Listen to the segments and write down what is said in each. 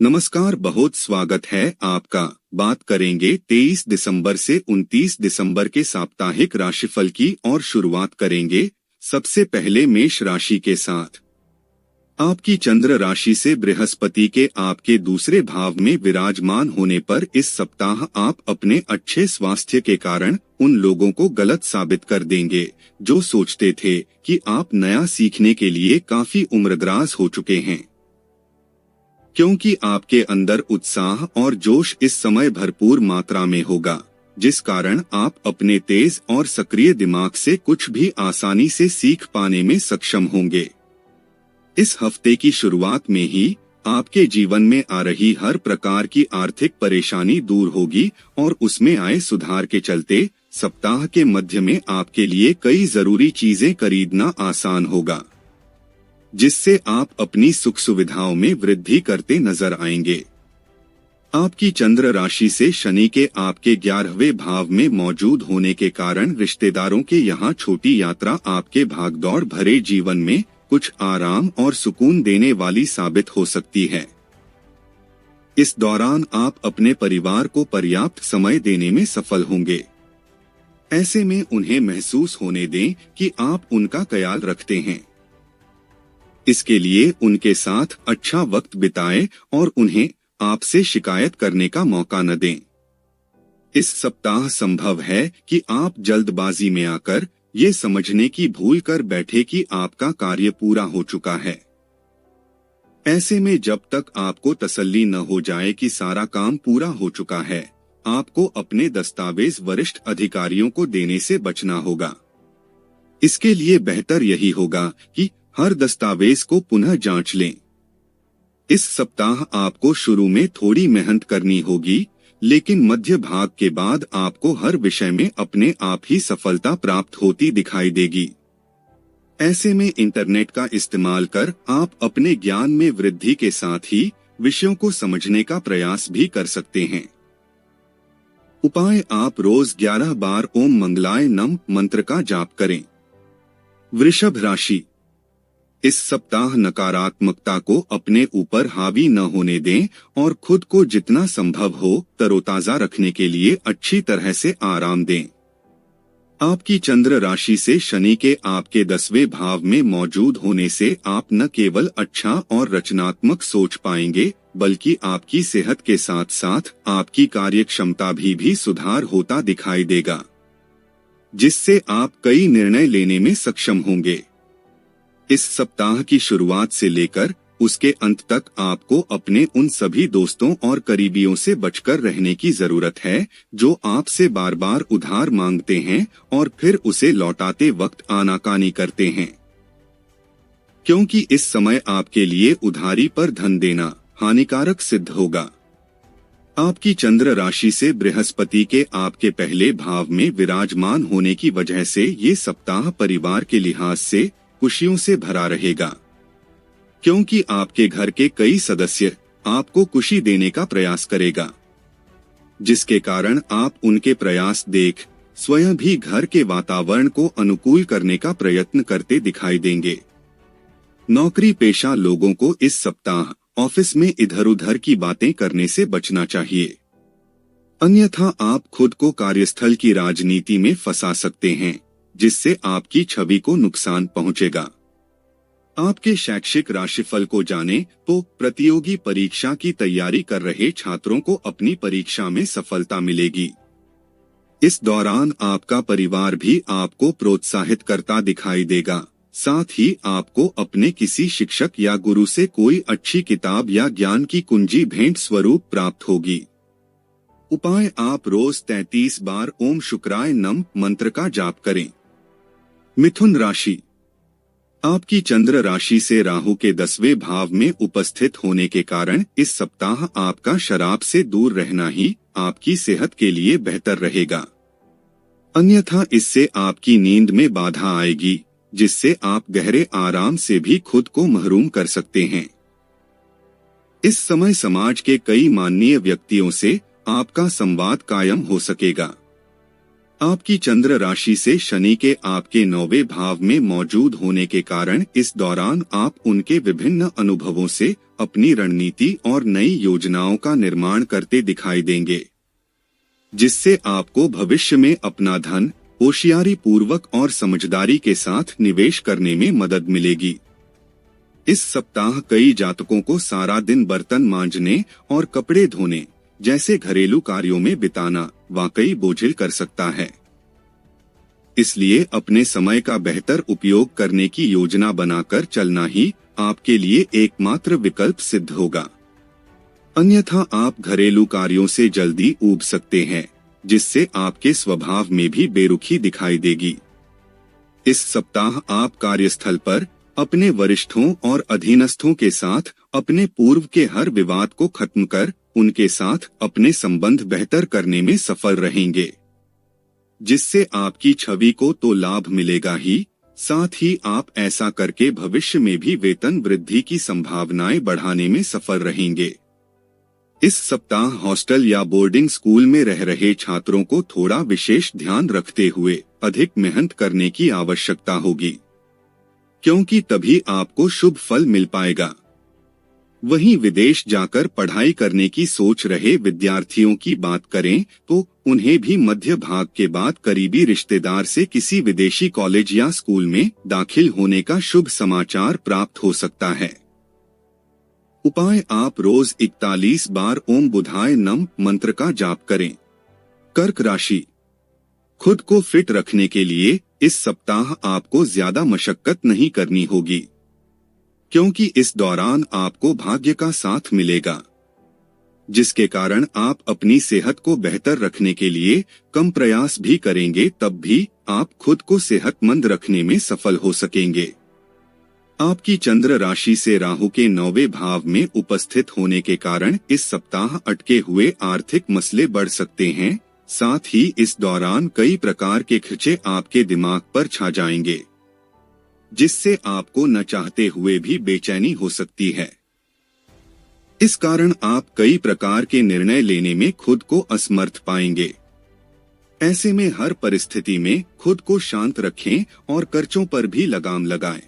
नमस्कार, बहुत स्वागत है आपका। बात करेंगे 23 दिसंबर से 29 दिसंबर के साप्ताहिक राशिफल की और शुरुआत करेंगे सबसे पहले मेष राशि के साथ। आपकी चंद्र राशि से बृहस्पति के आपके दूसरे भाव में विराजमान होने पर इस सप्ताह आप अपने अच्छे स्वास्थ्य के कारण उन लोगों को गलत साबित कर देंगे जो सोचते थे कि आप नया सीखने के लिए काफी उम्रदराज हो चुके हैं, क्योंकि आपके अंदर उत्साह और जोश इस समय भरपूर मात्रा में होगा, जिस कारण आप अपने तेज और सक्रिय दिमाग से कुछ भी आसानी से सीख पाने में सक्षम होंगे। इस हफ्ते की शुरुआत में ही आपके जीवन में आ रही हर प्रकार की आर्थिक परेशानी दूर होगी और उसमें आए सुधार के चलते सप्ताह के मध्य में आपके लिए कई जरूरी चीजें खरीदना आसान होगा, जिससे आप अपनी सुख सुविधाओं में वृद्धि करते नजर आएंगे। आपकी चंद्र राशि से शनि के आपके 11वें भाव में मौजूद होने के कारण रिश्तेदारों के यहाँ छोटी यात्रा आपके भागदौड़ भरे जीवन में कुछ आराम और सुकून देने वाली साबित हो सकती है। इस दौरान आप अपने परिवार को पर्याप्त समय देने में सफल होंगे। ऐसे में उन्हें महसूस होने दें कि आप उनका ख्याल रखते हैं। इसके लिए उनके साथ अच्छा वक्त बिताएं और उन्हें आपसे शिकायत करने का मौका न दें। इस सप्ताह संभव है कि आप जल्दबाजी में आकर ये समझने की भूल कर बैठे कि आपका कार्य पूरा हो चुका है। ऐसे में जब तक आपको तसल्ली न हो जाए कि सारा काम पूरा हो चुका है, आपको अपने दस्तावेज वरिष्ठ अधिकारियों को देने से बचना होगा। इसके लिए बेहतर यही होगा कि हर दस्तावेज को पुनः जांच लें। इस सप्ताह आपको शुरू में थोड़ी मेहनत करनी होगी, लेकिन मध्य भाग के बाद आपको हर विषय में अपने आप ही सफलता प्राप्त होती दिखाई देगी। ऐसे में इंटरनेट का इस्तेमाल कर आप अपने ज्ञान में वृद्धि के साथ ही विषयों को समझने का प्रयास भी कर सकते हैं। उपाय: आप रोज 11 बार ओम मंगलाय नम मंत्र का जाप करें। वृषभ राशि, इस सप्ताह नकारात्मकता को अपने ऊपर हावी न होने दें और खुद को जितना संभव हो तरोताजा रखने के लिए अच्छी तरह से आराम दें। आपकी चंद्र राशि से शनि के आपके 10वें भाव में मौजूद होने से आप न केवल अच्छा और रचनात्मक सोच पाएंगे, बल्कि आपकी सेहत के साथ साथ आपकी कार्य क्षमता भी सुधार होता दिखाई देगा, जिससे आप कई निर्णय लेने में सक्षम होंगे। इस सप्ताह की शुरुआत से लेकर उसके अंत तक आपको अपने उन सभी दोस्तों और करीबियों से बचकर रहने की जरूरत है जो आपसे बार बार उधार मांगते हैं और फिर उसे लौटाते वक्त आनाकानी करते हैं, क्योंकि इस समय आपके लिए उधारी पर धन देना हानिकारक सिद्ध होगा। आपकी चंद्र राशि से बृहस्पति के आपके पहले भाव में विराजमान होने की वजह से ये सप्ताह परिवार के लिहाज से खुशियों से भरा रहेगा, क्योंकि आपके घर के कई सदस्य आपको खुशी देने का प्रयास करेगा, जिसके कारण आप उनके प्रयास देख स्वयं भी घर के वातावरण को अनुकूल करने का प्रयत्न करते दिखाई देंगे। नौकरी पेशा लोगों को इस सप्ताह ऑफिस में इधर उधर की बातें करने से बचना चाहिए, अन्यथा आप खुद को कार्यस्थल की राजनीति में फंसा सकते हैं, जिससे आपकी छवि को नुकसान पहुंचेगा। आपके शैक्षिक राशिफल को जानें तो प्रतियोगी परीक्षा की तैयारी कर रहे छात्रों को अपनी परीक्षा में सफलता मिलेगी। इस दौरान आपका परिवार भी आपको प्रोत्साहित करता दिखाई देगा, साथ ही आपको अपने किसी शिक्षक या गुरु से कोई अच्छी किताब या ज्ञान की कुंजी भेंट स्वरूप प्राप्त होगी। उपाय: आप रोज 33 बार ओम शुक्राय नम मंत्र का जाप करें। मिथुन राशि, आपकी चंद्र राशि से राहु के 10वें भाव में उपस्थित होने के कारण इस सप्ताह आपका शराब से दूर रहना ही आपकी सेहत के लिए बेहतर रहेगा, अन्यथा इससे आपकी नींद में बाधा आएगी, जिससे आप गहरे आराम से भी खुद को महरूम कर सकते हैं। इस समय समाज के कई माननीय व्यक्तियों से आपका संवाद कायम हो सकेगा। आपकी चंद्र राशि से शनि के आपके 9वें भाव में मौजूद होने के कारण इस दौरान आप उनके विभिन्न अनुभवों से अपनी रणनीति और नई योजनाओं का निर्माण करते दिखाई देंगे, जिससे आपको भविष्य में अपना धन होशियारी पूर्वक और समझदारी के साथ निवेश करने में मदद मिलेगी। इस सप्ताह कई जातकों को सारा दिन बर्तन मांजने और कपड़े धोने जैसे घरेलू कार्यों में बिताना वाकई बोझिल कर सकता है। इसलिए अपने समय का बेहतर उपयोग करने की योजना बनाकर चलना ही आपके लिए एकमात्र विकल्प सिद्ध होगा। अन्यथा आप घरेलू कार्यों से जल्दी ऊब सकते हैं, जिससे आपके स्वभाव में भी बेरुखी दिखाई देगी। इस सप्ताह आप कार्यस्थल पर अपने वरिष्ठों और अधीनस्थों के साथ अपने पूर्व के हर विवाद को खत्म कर उनके साथ अपने संबंध बेहतर करने में सफल रहेंगे, जिससे आपकी छवि को तो लाभ मिलेगा ही, साथ ही आप ऐसा करके भविष्य में भी वेतन वृद्धि की संभावनाएं बढ़ाने में सफल रहेंगे। इस सप्ताह हॉस्टल या बोर्डिंग स्कूल में रह रहे छात्रों को थोड़ा विशेष ध्यान रखते हुए अधिक मेहनत करने की आवश्यकता होगी, क्योंकि तभी आपको शुभ फल मिल पाएगा। वहीं विदेश जाकर पढ़ाई करने की सोच रहे विद्यार्थियों की बात करें तो उन्हें भी मध्य भाग के बाद करीबी रिश्तेदार से किसी विदेशी कॉलेज या स्कूल में दाखिल होने का शुभ समाचार प्राप्त हो सकता है। उपाय, आप रोज 41 बार ओम बुधाय नम मंत्र का जाप करें। कर्क राशि, खुद को फिट रखने के लिए इस सप्ताह आपको ज्यादा मशक्कत नहीं करनी होगी, क्योंकि इस दौरान आपको भाग्य का साथ मिलेगा, जिसके कारण आप अपनी सेहत को बेहतर रखने के लिए कम प्रयास भी करेंगे, तब भी आप खुद को सेहतमंद रखने में सफल हो सकेंगे। आपकी चंद्र राशि से राहु के 9वें भाव में उपस्थित होने के कारण इस सप्ताह अटके हुए आर्थिक मसले बढ़ सकते हैं। साथ ही इस दौरान कई प्रकार के खर्चे आपके दिमाग पर छा जाएंगे, जिससे आपको न चाहते हुए भी बेचैनी हो सकती है। इस कारण आप कई प्रकार के निर्णय लेने में खुद को असमर्थ पाएंगे। ऐसे में हर परिस्थिति में खुद को शांत रखें और खर्चों पर भी लगाम लगाएं।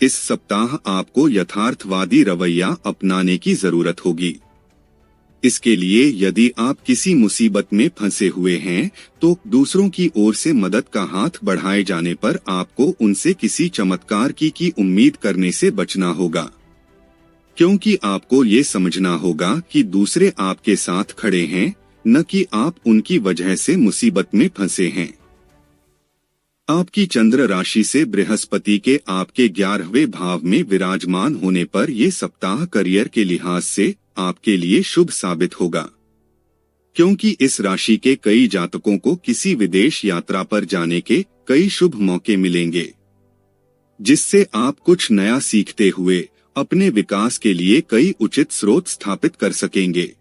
इस सप्ताह आपको यथार्थवादी रवैया अपनाने की जरूरत होगी। इसके लिए यदि आप किसी मुसीबत में फंसे हुए हैं तो दूसरों की ओर से मदद का हाथ बढ़ाए जाने पर आपको उनसे किसी चमत्कार की उम्मीद करने से बचना होगा, क्योंकि आपको ये समझना होगा कि दूसरे आपके साथ खड़े हैं, न कि आप उनकी वजह से मुसीबत में फंसे हैं। आपकी चंद्र राशि से बृहस्पति के आपके 11वें भाव में विराजमान होने पर यह सप्ताह करियर के लिहाज से आपके लिए शुभ साबित होगा, क्योंकि इस राशि के कई जातकों को किसी विदेश यात्रा पर जाने के कई शुभ मौके मिलेंगे, जिससे आप कुछ नया सीखते हुए अपने विकास के लिए कई उचित स्रोत स्थापित कर सकेंगे।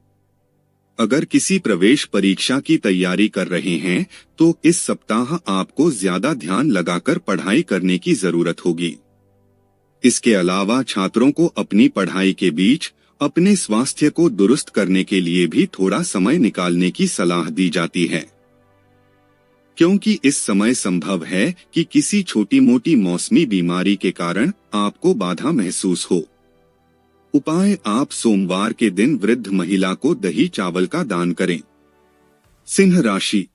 अगर किसी प्रवेश परीक्षा की तैयारी कर रहे हैं तो इस सप्ताह आपको ज्यादा ध्यान लगाकर पढ़ाई करने की जरूरत होगी। इसके अलावा छात्रों को अपनी पढ़ाई के बीच अपने स्वास्थ्य को दुरुस्त करने के लिए भी थोड़ा समय निकालने की सलाह दी जाती है, क्योंकि इस समय संभव है कि किसी छोटी मोटी मौसमी बीमारी के कारण आपको बाधा महसूस हो। उपाय, आप सोमवार के दिन वृद्ध महिला को दही चावल का दान करें। सिंह राशि,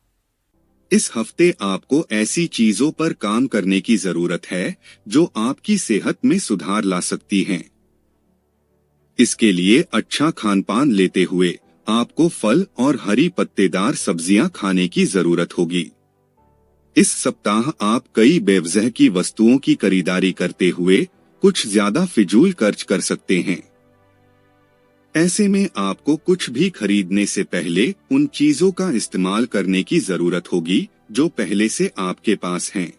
इस हफ्ते आपको ऐसी चीजों पर काम करने की जरूरत है जो आपकी सेहत में सुधार ला सकती हैं। इसके लिए अच्छा खानपान लेते हुए आपको फल और हरी पत्तेदार सब्जियां खाने की जरूरत होगी। इस सप्ताह आप कई बेवजह की वस्तुओं की खरीदारी करते हुए कुछ ज्यादा फिजूल खर्च कर सकते हैं। ऐसे में आपको कुछ भी खरीदने से पहले उन चीजों का इस्तेमाल करने की जरूरत होगी जो पहले से आपके पास हैं।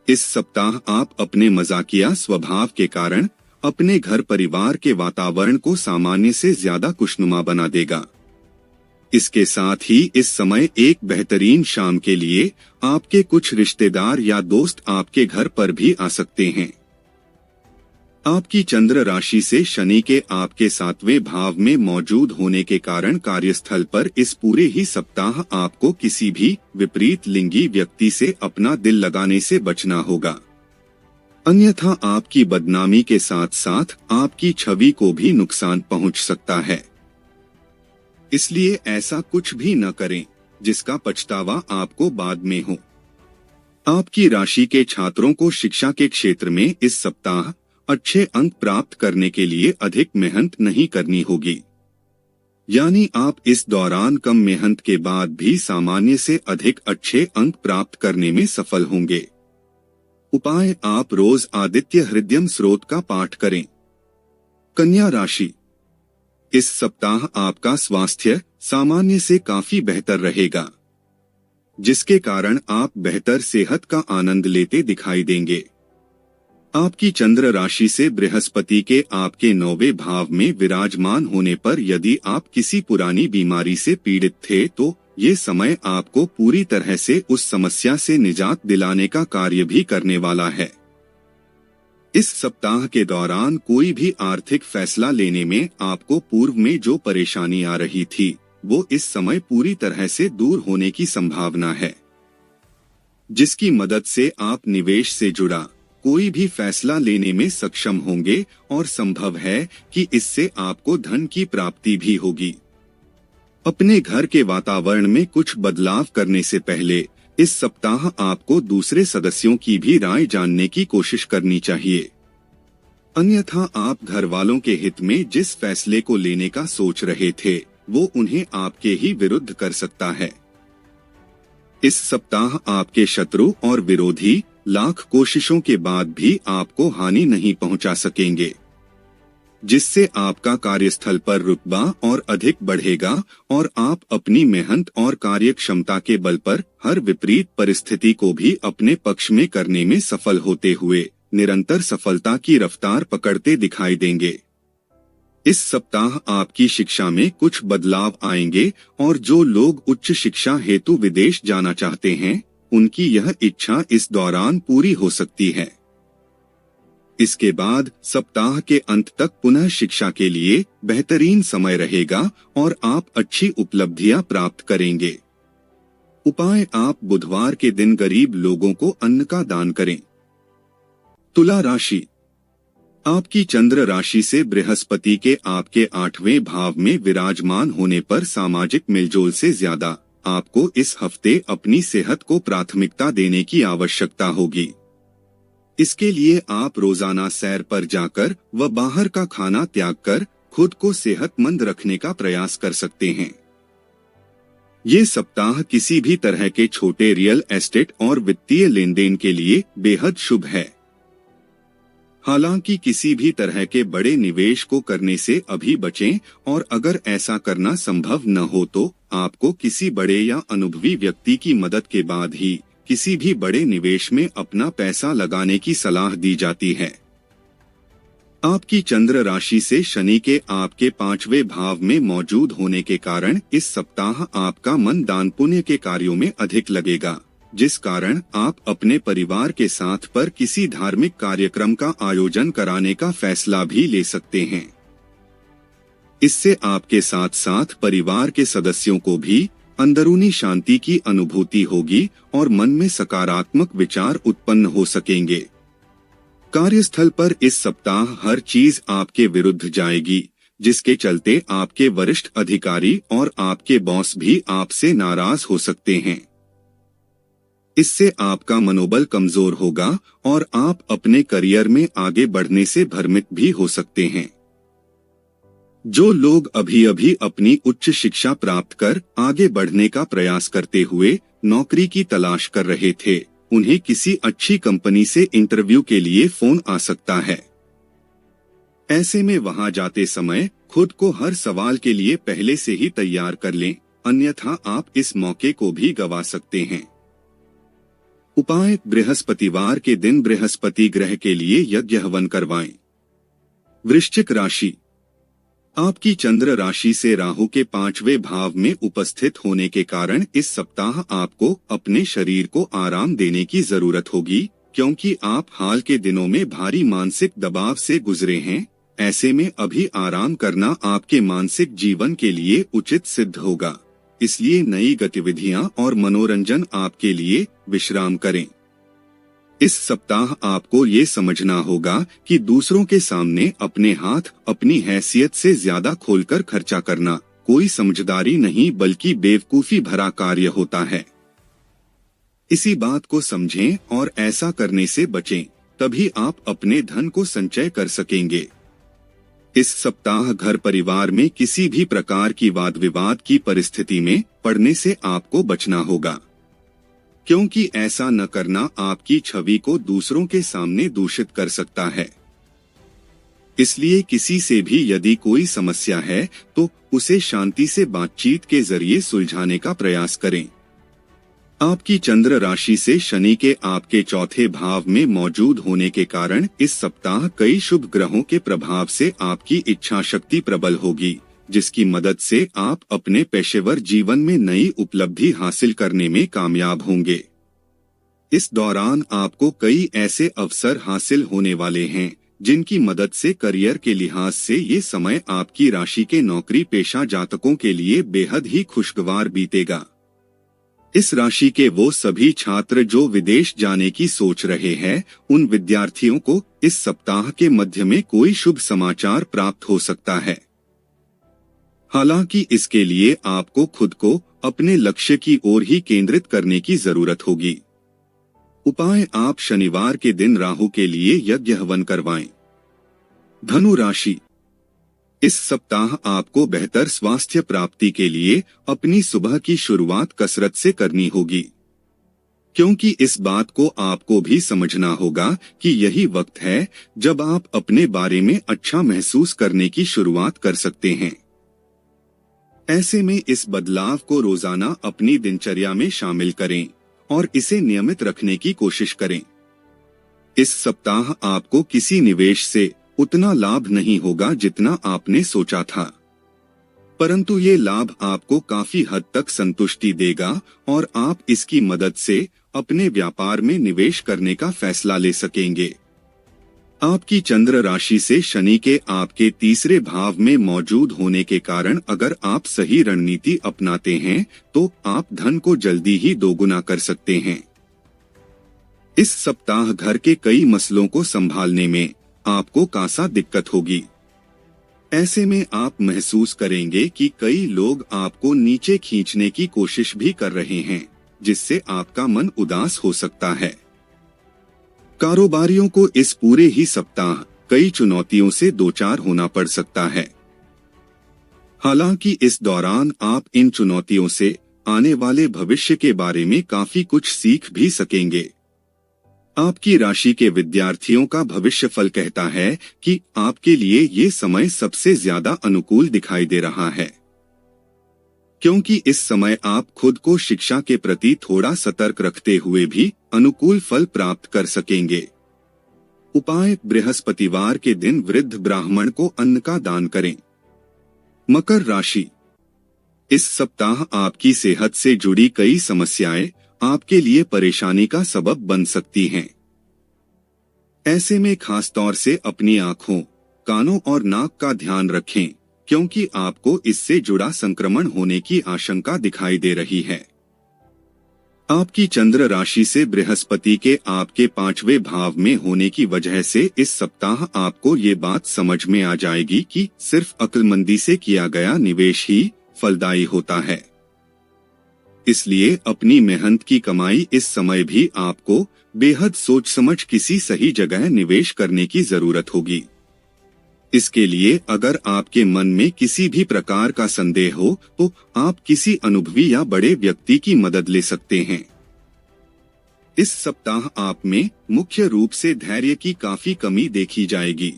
इस सप्ताह आप अपने मजाकिया स्वभाव के कारण अपने घर परिवार के वातावरण को सामान्य से ज्यादा खुशनुमा बना देगा। इसके साथ ही इस समय एक बेहतरीन शाम के लिए आपके कुछ रिश्तेदार या दोस्त आपके घर पर भी आ सकते हैं। आपकी चंद्र राशि से शनि के आपके 7वें भाव में मौजूद होने के कारण कार्यस्थल पर इस पूरे ही सप्ताह आपको किसी भी विपरीत लिंगी व्यक्ति से अपना दिल लगाने से बचना होगा, अन्यथा आपकी बदनामी के साथ साथ आपकी छवि को भी नुकसान पहुंच सकता है। इसलिए ऐसा कुछ भी न करें जिसका पछतावा आपको बाद में हो। आपकी राशि के छात्रों को शिक्षा के क्षेत्र में इस सप्ताह अच्छे अंक प्राप्त करने के लिए अधिक मेहनत नहीं करनी होगी, यानी आप इस दौरान कम मेहनत के बाद भी सामान्य से अधिक अच्छे अंक प्राप्त करने में सफल होंगे। उपाय, आप रोज आदित्य हृदयम स्रोत का पाठ करें। कन्या राशि, इस सप्ताह आपका स्वास्थ्य सामान्य से काफी बेहतर रहेगा, जिसके कारण आप बेहतर सेहत का आनंद लेते दिखाई देंगे। आपकी चंद्र राशि से बृहस्पति के आपके 9वें भाव में विराजमान होने पर यदि आप किसी पुरानी बीमारी से पीड़ित थे तो ये समय आपको पूरी तरह से उस समस्या से निजात दिलाने का कार्य भी करने वाला है। इस सप्ताह के दौरान कोई भी आर्थिक फैसला लेने में आपको पूर्व में जो परेशानी आ रही थी वो इस समय पूरी तरह से दूर होने की संभावना है, जिसकी मदद से आप निवेश से जुड़ा कोई भी फैसला लेने में सक्षम होंगे और संभव है कि इससे आपको धन की प्राप्ति भी होगी। अपने घर के वातावरण में कुछ बदलाव करने से पहले इस सप्ताह आपको दूसरे सदस्यों की भी राय जानने की कोशिश करनी चाहिए, अन्यथा आप घर वालों के हित में जिस फैसले को लेने का सोच रहे थे वो उन्हें आपके ही विरुद्ध कर सकता है। इस सप्ताह आपके शत्रु और विरोधी लाख कोशिशों के बाद भी आपको हानि नहीं पहुंचा सकेंगे, जिससे आपका कार्यस्थल पर रुतबा और अधिक बढ़ेगा और आप अपनी मेहनत और कार्य क्षमता के बल पर हर विपरीत परिस्थिति को भी अपने पक्ष में करने में सफल होते हुए निरंतर सफलता की रफ्तार पकड़ते दिखाई देंगे। इस सप्ताह आपकी शिक्षा में कुछ बदलाव आएंगे और जो लोग उच्च शिक्षा हेतु विदेश जाना चाहते हैं उनकी यह इच्छा इस दौरान पूरी हो सकती है। इसके बाद सप्ताह के अंत तक पुनः शिक्षा के लिए बेहतरीन समय रहेगा और आप अच्छी उपलब्धियां प्राप्त करेंगे। उपाय, आप बुधवार के दिन गरीब लोगों को अन्न का दान करें। तुला राशि, आपकी चंद्र राशि से बृहस्पति के आपके 8वें भाव में विराजमान होने पर सामाजिक मिलजोल से ज्यादा आपको इस हफ्ते अपनी सेहत को प्राथमिकता देने की आवश्यकता होगी। इसके लिए आप रोजाना सैर पर जाकर व बाहर का खाना त्याग कर खुद को सेहतमंद रखने का प्रयास कर सकते हैं। ये सप्ताह किसी भी तरह के छोटे रियल एस्टेट और वित्तीय लेन देन के लिए बेहद शुभ है। हालांकि किसी भी तरह के बड़े निवेश को करने से अभी बचें और अगर ऐसा करना संभव न हो तो आपको किसी बड़े या अनुभवी व्यक्ति की मदद के बाद ही किसी भी बड़े निवेश में अपना पैसा लगाने की सलाह दी जाती है। आपकी चंद्र राशि से शनि के आपके 5वें भाव में मौजूद होने के कारण इस सप्ताह आपका मन दान पुण्य के कार्यों में अधिक लगेगा, जिस कारण आप अपने परिवार के साथ पर किसी धार्मिक कार्यक्रम का आयोजन कराने का फैसला भी ले सकते हैं। इससे आपके साथ साथ परिवार के सदस्यों को भी अंदरूनी शांति की अनुभूति होगी और मन में सकारात्मक विचार उत्पन्न हो सकेंगे। कार्यस्थल पर इस सप्ताह हर चीज आपके विरुद्ध जाएगी, जिसके चलते आपके वरिष्ठ अधिकारी और आपके बॉस भी आपसे नाराज हो सकते हैं। इससे आपका मनोबल कमजोर होगा और आप अपने करियर में आगे बढ़ने से भ्रमित भी हो सकते हैं। जो लोग अभी अभी अपनी उच्च शिक्षा प्राप्त कर आगे बढ़ने का प्रयास करते हुए नौकरी की तलाश कर रहे थे, उन्हें किसी अच्छी कंपनी से इंटरव्यू के लिए फोन आ सकता है। ऐसे में वहां जाते समय खुद को हर सवाल के लिए पहले से ही तैयार कर लें, अन्यथा आप इस मौके को भी गंवा सकते हैं। उपाय, बृहस्पतिवार के दिन बृहस्पति ग्रह के लिए यज्ञ हवन करवाएं। वृश्चिक राशि, आपकी चंद्र राशि से राहु के 5वें भाव में उपस्थित होने के कारण इस सप्ताह आपको अपने शरीर को आराम देने की जरूरत होगी, क्योंकि आप हाल के दिनों में भारी मानसिक दबाव से गुजरे हैं। ऐसे में अभी आराम करना आपके मानसिक जीवन के लिए उचित सिद्ध होगा। इसलिए नई गतिविधियां और मनोरंजन आपके लिए विश्राम करें। इस सप्ताह आपको ये समझना होगा कि दूसरों के सामने अपने हाथ अपनी हैसियत से ज्यादा खोलकर खर्चा करना कोई समझदारी नहीं बल्कि बेवकूफी भरा कार्य होता है। इसी बात को समझें और ऐसा करने से बचें, तभी आप अपने धन को संचय कर सकेंगे। इस सप्ताह घर परिवार में किसी भी प्रकार की वाद विवाद की परिस्थिति में पड़ने से आपको बचना होगा, क्योंकि ऐसा न करना आपकी छवि को दूसरों के सामने दूषित कर सकता है। इसलिए किसी से भी यदि कोई समस्या है तो उसे शांति से बातचीत के जरिए सुलझाने का प्रयास करें। आपकी चंद्र राशि से शनि के आपके चौथे भाव में मौजूद होने के कारण इस सप्ताह कई शुभ ग्रहों के प्रभाव से आपकी इच्छा शक्ति प्रबल होगी, जिसकी मदद से आप अपने पेशेवर जीवन में नई उपलब्धि हासिल करने में कामयाब होंगे। इस दौरान आपको कई ऐसे अवसर हासिल होने वाले हैं जिनकी मदद से करियर के लिहाज से ये समय आपकी राशि के नौकरी पेशा जातकों के लिए बेहद ही खुशगवार बीतेगा। इस राशि के वो सभी छात्र जो विदेश जाने की सोच रहे हैं, उन विद्यार्थियों को इस सप्ताह के मध्य में कोई शुभ समाचार प्राप्त हो सकता है। हालांकि इसके लिए आपको खुद को अपने लक्ष्य की ओर ही केंद्रित करने की जरूरत होगी। उपाय: आप शनिवार के दिन राहु के लिए यज्ञ हवन करवाएं। धनु राशि: इस सप्ताह आपको बेहतर स्वास्थ्य प्राप्ति के लिए अपनी सुबह की शुरुआत कसरत से करनी होगी, क्योंकि इस बात को आपको भी समझना होगा कि यही वक्त है जब आप अपने बारे में अच्छा महसूस करने की शुरुआत कर सकते हैं। ऐसे में इस बदलाव को रोजाना अपनी दिनचर्या में शामिल करें और इसे नियमित रखने की कोशिश करें। इस सप्ताह आपको किसी निवेश से उतना लाभ नहीं होगा जितना आपने सोचा था, परंतु ये लाभ आपको काफी हद तक संतुष्टि देगा और आप इसकी मदद से अपने व्यापार में निवेश करने का फैसला ले सकेंगे। आपकी चंद्र राशि से शनि के आपके तीसरे भाव में मौजूद होने के कारण अगर आप सही रणनीति अपनाते हैं तो आप धन को जल्दी ही दोगुना कर सकते हैं। इस सप्ताह घर के कई मसलों को संभालने में आपको कासा दिक्कत होगी। ऐसे में आप महसूस करेंगे कि कई लोग आपको नीचे खींचने की कोशिश भी कर रहे हैं, जिससे आपका मन उदास हो सकता है। कारोबारियों को इस पूरे ही सप्ताह कई चुनौतियों से दो चार होना पड़ सकता है। हालांकि इस दौरान आप इन चुनौतियों से आने वाले भविष्य के बारे में काफी कुछ सीख भी सकेंगे। आपकी राशि के विद्यार्थियों का भविष्यफल कहता है कि आपके लिए ये समय सबसे ज्यादा अनुकूल दिखाई दे रहा है, क्योंकि इस समय आप खुद को शिक्षा के प्रति थोड़ा सतर्क रखते हुए भी अनुकूल फल प्राप्त कर सकेंगे। उपाय: बृहस्पतिवार के दिन वृद्ध ब्राह्मण को अन्न का दान करें। मकर राशि: इस सप्ताह आपकी सेहत से जुड़ी कई समस्याएं आपके लिए परेशानी का सबब बन सकती हैं। ऐसे में खास तौर से अपनी आंखों, कानों और नाक का ध्यान रखें, क्योंकि आपको इससे जुड़ा संक्रमण होने की आशंका दिखाई दे रही है। आपकी चंद्र राशि से बृहस्पति के आपके 5वें भाव में होने की वजह से इस सप्ताह आपको ये बात समझ में आ जाएगी कि सिर्फ अक्लमंदी से किया गया निवेश ही फलदायी होता है। इसलिए अपनी मेहनत की कमाई इस समय भी आपको बेहद सोच समझ किसी सही जगह निवेश करने की जरूरत होगी। इसके लिए अगर आपके मन में किसी भी प्रकार का संदेह हो तो आप किसी अनुभवी या बड़े व्यक्ति की मदद ले सकते हैं। इस सप्ताह आप में मुख्य रूप से धैर्य की काफी कमी देखी जाएगी,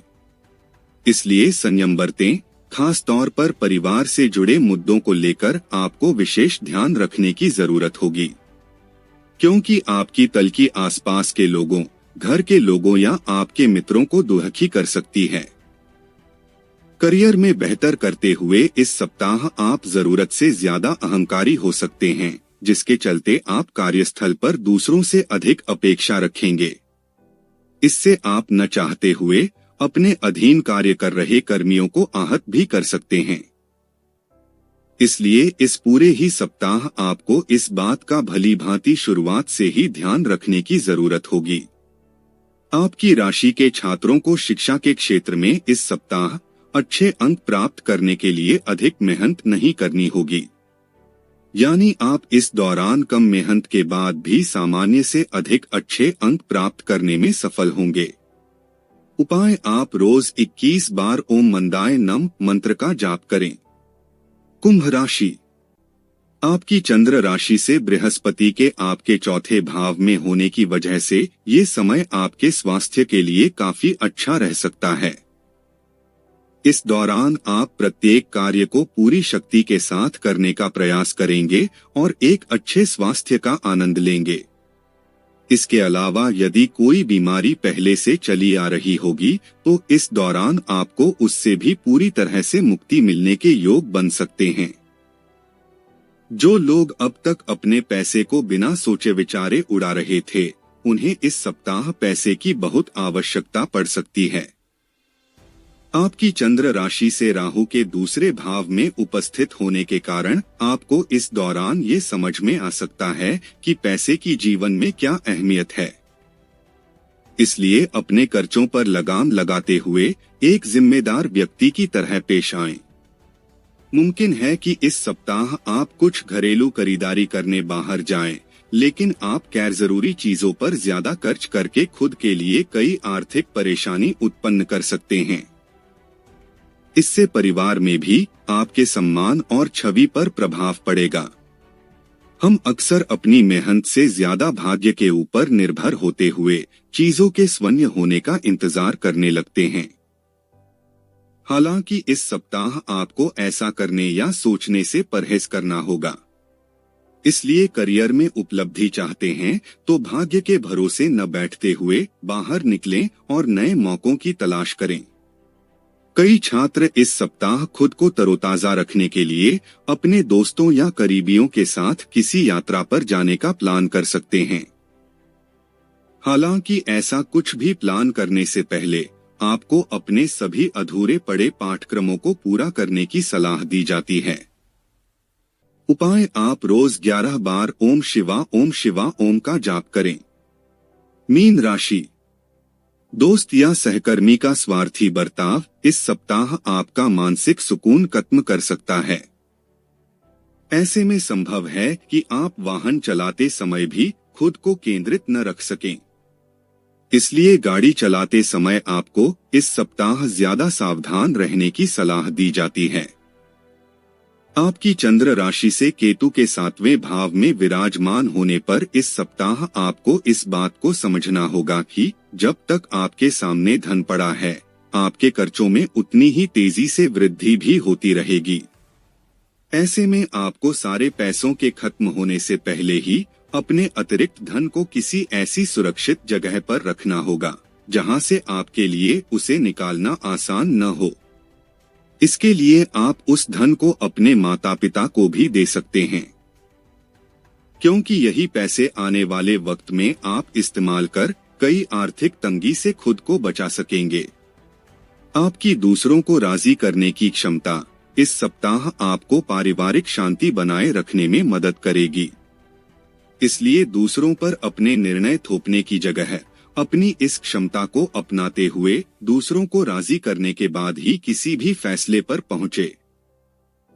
इसलिए संयम बरतें। खास तौर पर परिवार से जुड़े मुद्दों को लेकर आपको विशेष ध्यान रखने की जरूरत होगी, क्योंकि आपकी तल्खी आसपास के लोगों, घर के लोगों या आपके मित्रों को दुखी कर सकती है। करियर में बेहतर करते हुए इस सप्ताह आप जरूरत से ज्यादा अहंकारी हो सकते हैं, जिसके चलते आप कार्यस्थल पर दूसरों से अधिक अपेक्षा रखेंगे। इससे आप न चाहते हुए अपने अधीन कार्य कर रहे कर्मियों को आहत भी कर सकते हैं। इसलिए इस पूरे ही सप्ताह आपको इस बात का भली भांति शुरुआत से ही ध्यान रखने की जरूरत होगी। आपकी राशि के छात्रों को शिक्षा के क्षेत्र में इस सप्ताह अच्छे अंक प्राप्त करने के लिए अधिक मेहनत नहीं करनी होगी, यानी आप इस दौरान कम मेहनत के बाद भी सामान्य से अधिक अच्छे अंक प्राप्त करने में सफल होंगे। उपाय, आप रोज 21 बार ओम मंदाय नम मंत्र का जाप करें। कुंभ राशि, आपकी चंद्र राशि से बृहस्पति के आपके चौथे भाव में होने की वजह से ये समय आपके स्वास्थ्य के लिए काफी अच्छा रह सकता है। इस दौरान आप प्रत्येक कार्य को पूरी शक्ति के साथ करने का प्रयास करेंगे और एक अच्छे स्वास्थ्य का आनंद लेंगे। इसके अलावा यदि कोई बीमारी पहले से चली आ रही होगी तो इस दौरान आपको उससे भी पूरी तरह से मुक्ति मिलने के योग बन सकते हैं। जो लोग अब तक अपने पैसे को बिना सोचे विचारे उड़ा रहे थे, उन्हें इस सप्ताह पैसे की बहुत आवश्यकता पड़ सकती है। आपकी चंद्र राशि से राहु के दूसरे भाव में उपस्थित होने के कारण आपको इस दौरान ये समझ में आ सकता है कि पैसे की जीवन में क्या अहमियत है। इसलिए अपने खर्चों पर लगाम लगाते हुए एक जिम्मेदार व्यक्ति की तरह पेश आएं। मुमकिन है कि इस सप्ताह आप कुछ घरेलू खरीदारी करने बाहर जाएं, लेकिन आप गैर जरूरी चीजों पर ज्यादा खर्च करके खुद के लिए कई आर्थिक परेशानी उत्पन्न कर सकते हैं। इससे परिवार में भी आपके सम्मान और छवि पर प्रभाव पड़ेगा। हम अक्सर अपनी मेहनत से ज्यादा भाग्य के ऊपर निर्भर होते हुए चीजों के स्वर्ण होने का इंतजार करने लगते हैं। हालांकि इस सप्ताह आपको ऐसा करने या सोचने से परहेज करना होगा। इसलिए करियर में उपलब्धि चाहते हैं तो भाग्य के भरोसे न बैठते हुए बाहर निकलें और नए मौकों की तलाश करें। कई छात्र इस सप्ताह खुद को तरोताजा रखने के लिए अपने दोस्तों या करीबियों के साथ किसी यात्रा पर जाने का प्लान कर सकते हैं। हालांकि ऐसा कुछ भी प्लान करने से पहले आपको अपने सभी अधूरे पड़े पाठ्यक्रमों को पूरा करने की सलाह दी जाती है। उपाय, आप रोज 11 बार ओम शिवा ओम का जाप करें। मीन राशि, दोस्त या सहकर्मी का स्वार्थी बर्ताव इस सप्ताह आपका मानसिक सुकून खत्म कर सकता है। ऐसे में संभव है कि आप वाहन चलाते समय भी खुद को केंद्रित न रख सकें। इसलिए गाड़ी चलाते समय आपको इस सप्ताह ज्यादा सावधान रहने की सलाह दी जाती है। आपकी चंद्र राशि से केतु के 7वें भाव में विराजमान होने पर इस सप्ताह आपको इस बात को समझना होगा कि जब तक आपके सामने धन पड़ा है, आपके खर्चों में उतनी ही तेजी से वृद्धि भी होती रहेगी। ऐसे में आपको सारे पैसों के खत्म होने से पहले ही अपने अतिरिक्त धन को किसी ऐसी सुरक्षित जगह पर रखना होगा जहां से आपके लिए उसे निकालना आसान न हो। इसके लिए आप उस धन को अपने माता पिता को भी दे सकते हैं, क्योंकि यही पैसे आने वाले वक्त में आप इस्तेमाल कर कई आर्थिक तंगी से खुद को बचा सकेंगे। आपकी दूसरों को राजी करने की क्षमता इस सप्ताह आपको पारिवारिक शांति बनाए रखने में मदद करेगी। इसलिए दूसरों पर अपने निर्णय थोपने की जगह अपनी इस क्षमता को अपनाते हुए दूसरों को राजी करने के बाद ही किसी भी फैसले पर पहुंचे।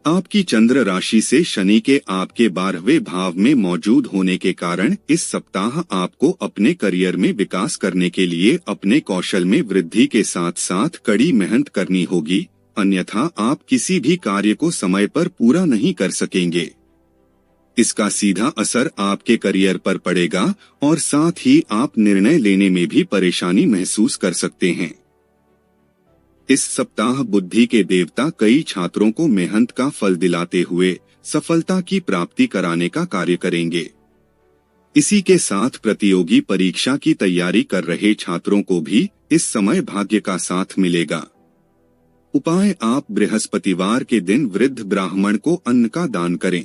आपकी चंद्र राशि से शनि के आपके 12वें भाव में मौजूद होने के कारण इस सप्ताह आपको अपने करियर में विकास करने के लिए अपने कौशल में वृद्धि के साथ साथ कड़ी मेहनत करनी होगी, अन्यथा आप किसी भी कार्य को समय पर पूरा नहीं कर सकेंगे। इसका सीधा असर आपके करियर पर पड़ेगा और साथ ही आप निर्णय लेने में भी परेशानी महसूस कर सकते हैं। इस सप्ताह बुद्धि के देवता कई छात्रों को मेहनत का फल दिलाते हुए सफलता की प्राप्ति कराने का कार्य करेंगे। इसी के साथ प्रतियोगी परीक्षा की तैयारी कर रहे छात्रों को भी इस समय भाग्य का साथ मिलेगा। उपाय, आप बृहस्पतिवार के दिन वृद्ध ब्राह्मण को अन्न का दान करें।